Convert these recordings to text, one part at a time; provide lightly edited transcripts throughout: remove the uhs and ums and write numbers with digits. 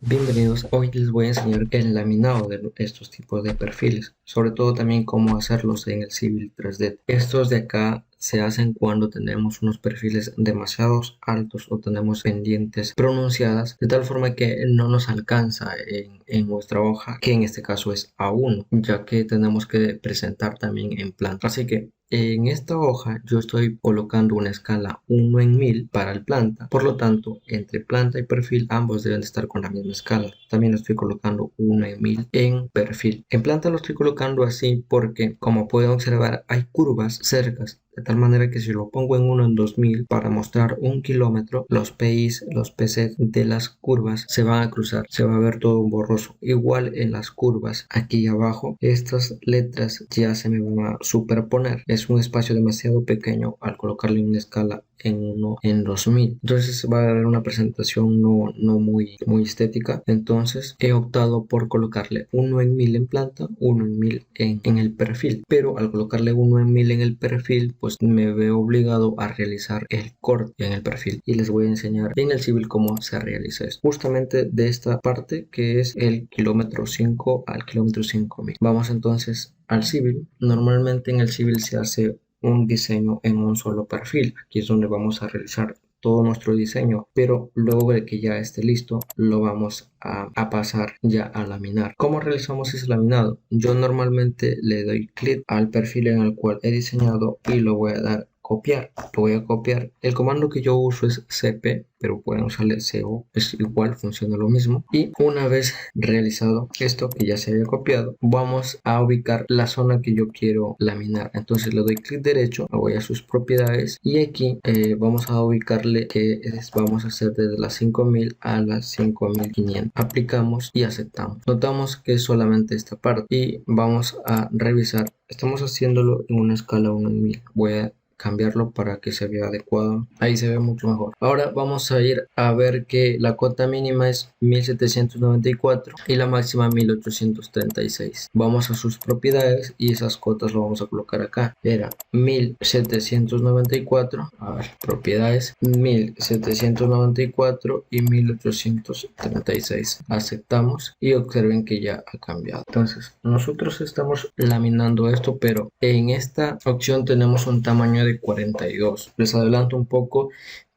Bienvenidos, hoy les voy a enseñar el laminado de estos tipos de perfiles, sobre todo también cómo hacerlos en el Civil 3D. Estos de acá se hacen cuando tenemos unos perfiles demasiado altos o tenemos pendientes pronunciadas, de tal forma que no nos alcanza en nuestra hoja, que en este caso es A1, ya que tenemos que presentar también en planta. Así que en esta hoja yo estoy colocando una escala 1 en 1000 para el planta, por lo tanto entre planta y perfil ambos deben estar con la misma escala. También estoy colocando 1 en 1000 en perfil. En planta lo estoy colocando así porque, como pueden observar, hay curvas cercas, de tal manera que si lo pongo en 1 en 2000 para mostrar 1 kilómetro, los PIs, los PC de las curvas se van a cruzar, se va a ver todo borroso. Igual en las curvas aquí abajo, estas letras ya se me van a superponer. Es un espacio demasiado pequeño al colocarle una escala en 1 en 2000. Entonces va a haber una presentación no muy estética. Entonces he optado por colocarle 1 en 1000 en planta, 1 en 1000 en el perfil. Pero al colocarle 1 en 1000 en el perfil, pues me veo obligado a realizar el corte en el perfil. Y les voy a enseñar en el civil cómo se realiza esto. Justamente de esta parte que es el kilómetro 5 al kilómetro 5000. Vamos entonces al civil. Normalmente en el civil se hace un diseño en un solo perfil. Aquí es donde vamos a realizar todo nuestro diseño, pero luego de que ya esté listo lo vamos a pasar ya a laminar. ¿Cómo realizamos ese laminado? Yo normalmente le doy clic al perfil en el cual he diseñado y lo voy a dar copiar. Lo voy a copiar. El comando que yo uso es cp, pero pueden usarle co, es igual, funciona lo mismo. Y una vez realizado esto que ya se había copiado, vamos a ubicar la zona que yo quiero laminar. Entonces le doy clic derecho, me voy a sus propiedades y aquí vamos a ubicarle que vamos a hacer desde las 5000 a las 5500. Aplicamos y aceptamos. Notamos que es solamente esta parte y vamos a revisar. Estamos haciéndolo en una escala 1 en 1000. Voy a cambiarlo para que se vea adecuado. Ahí se ve mucho mejor. Ahora vamos a ir a ver que la cota mínima es 1794 y la máxima 1836. Vamos a sus propiedades y esas cotas lo vamos a colocar acá. Era 1794, a ver, propiedades 1794 y 1836. Aceptamos y observen que ya ha cambiado. Entonces nosotros estamos laminando esto, pero en esta opción tenemos un tamaño de 42. Les adelanto un poco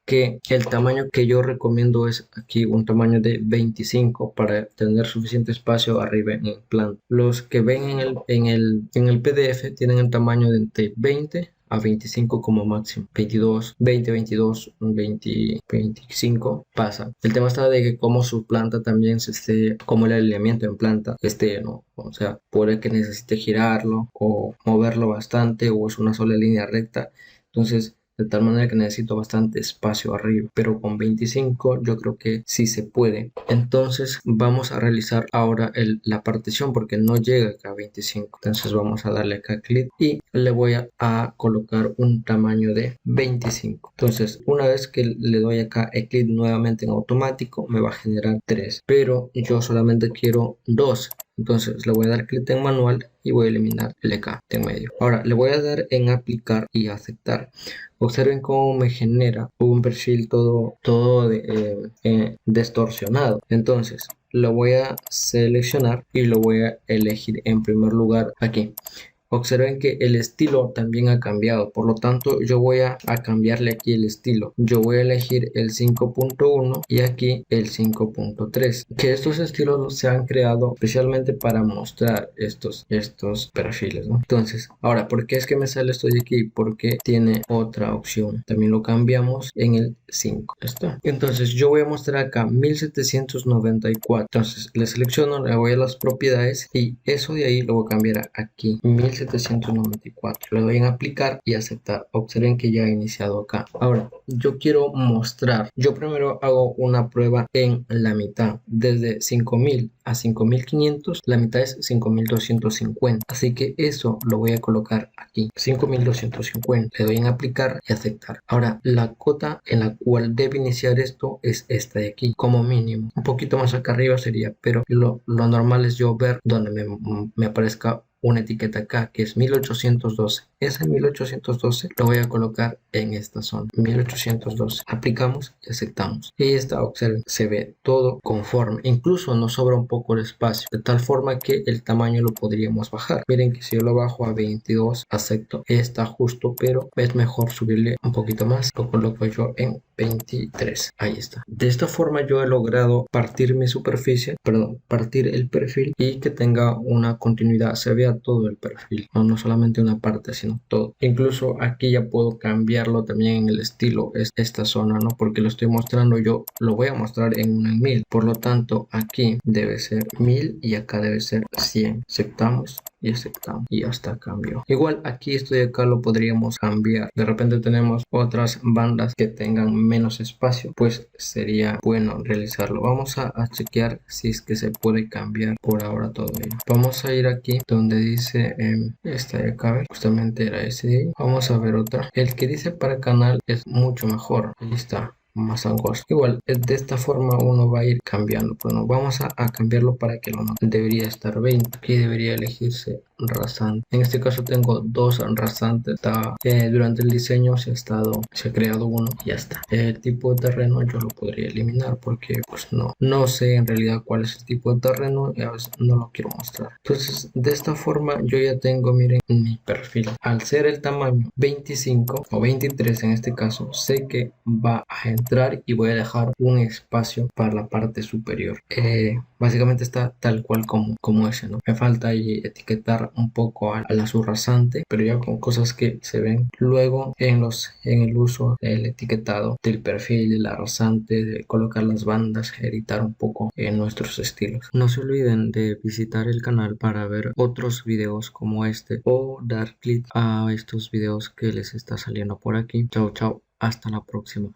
que el tamaño que yo recomiendo es aquí un tamaño de 25 para tener suficiente espacio arriba en el plan. Los que ven en el PDF tienen el tamaño de entre 20 a 25 como máximo. 22, 20, 22, 20, 25 pasa. El tema está de que como su planta también como el alineamiento en planta ¿no? O sea, puede que necesite girarlo o moverlo bastante o es una sola línea recta. Entonces, de tal manera que necesito bastante espacio arriba, pero con 25 yo creo que sí se puede. Entonces vamos a realizar ahora la partición porque no llega acá a 25. Entonces vamos a darle acá clic y le voy a colocar un tamaño de 25. Entonces una vez que le doy acá el clic nuevamente en automático me va a generar 3, pero yo solamente quiero 2. Entonces le voy a dar clic en manual y voy a eliminar el EK de en medio. Ahora le voy a dar en aplicar y aceptar. Observen cómo me genera un perfil todo distorsionado. Entonces lo voy a seleccionar y lo voy a elegir en primer lugar aquí. Observen que el estilo también ha cambiado, por lo tanto yo voy a cambiarle aquí el estilo. Yo voy a elegir el 5.1 y aquí el 5.3, que estos estilos se han creado especialmente para mostrar estos perfiles, ¿no? Entonces, ahora, ¿por qué es que me sale esto de aquí? Porque tiene otra opción. También lo cambiamos en el 5. ¿Está? Entonces yo voy a mostrar acá 1794. Entonces le selecciono, le voy a las propiedades y eso de ahí lo voy a cambiar a aquí 1794. Le doy en aplicar y aceptar. Observen que ya ha iniciado acá. Ahora yo quiero mostrar, yo primero hago una prueba en la mitad, desde 5000 a 5500, la mitad es 5250, así que eso lo voy a colocar aquí, 5250. Le doy en aplicar y aceptar. Ahora la cota en la cual debe iniciar esto es esta de aquí, como mínimo. Un poquito más acá arriba sería, pero lo normal es yo ver donde me aparezca una etiqueta acá que es 1812. Ese 1812 lo voy a colocar en esta zona, 1812. Aplicamos y aceptamos. Y esta, observen, se ve todo conforme. Incluso nos sobra un poco de espacio, de tal forma que el tamaño lo podríamos bajar. Miren que si yo lo bajo a 22, acepto, está justo, pero es mejor subirle un poquito más. Lo coloco yo en 23. Ahí está. De esta forma yo he logrado partir mi superficie, perdón, partir el perfil y que tenga una continuidad, se vea todo el perfil, no solamente una parte, sino todo. Incluso aquí ya puedo cambiarlo también en el estilo, es esta zona, ¿no? Porque lo estoy mostrando yo, lo voy a mostrar en 1000. Por lo tanto, aquí debe ser 1000 y acá debe ser 100. Aceptamos y aceptamos y hasta cambió. Igual aquí esto de acá lo podríamos cambiar. De repente tenemos otras bandas que tengan menos espacio, pues sería bueno realizarlo. Vamos a chequear si es que se puede cambiar por ahora todo ello. Vamos a ir aquí donde dice esta de acá, justamente era ese de ahí. Vamos a ver otra. El que dice para canal es mucho mejor. Ahí está, más angosto. Igual, de esta forma uno va a ir cambiando. Bueno, vamos a cambiarlo para que lo note. Debería estar 20. Aquí debería elegirse rasante. En este caso tengo dos rasantes. Durante el diseño se ha creado uno y ya está. El tipo de terreno yo lo podría eliminar porque pues no sé en realidad cuál es el tipo de terreno y a veces no lo quiero mostrar. Entonces, de esta forma yo ya tengo, miren, mi perfil. Al ser el tamaño 25 o 23 en este caso, sé que va a entrar y voy a dejar un espacio para la parte superior. Básicamente está tal cual como ese, ¿no? Me falta ahí etiquetar un poco al azul rasante, pero ya con cosas que se ven luego en el uso del etiquetado del perfil, de la rasante, de colocar las bandas, editar un poco en nuestros estilos. No se olviden de visitar el canal para ver otros videos como este o dar clic a estos videos que les está saliendo por aquí. Chao, chao. Hasta la próxima.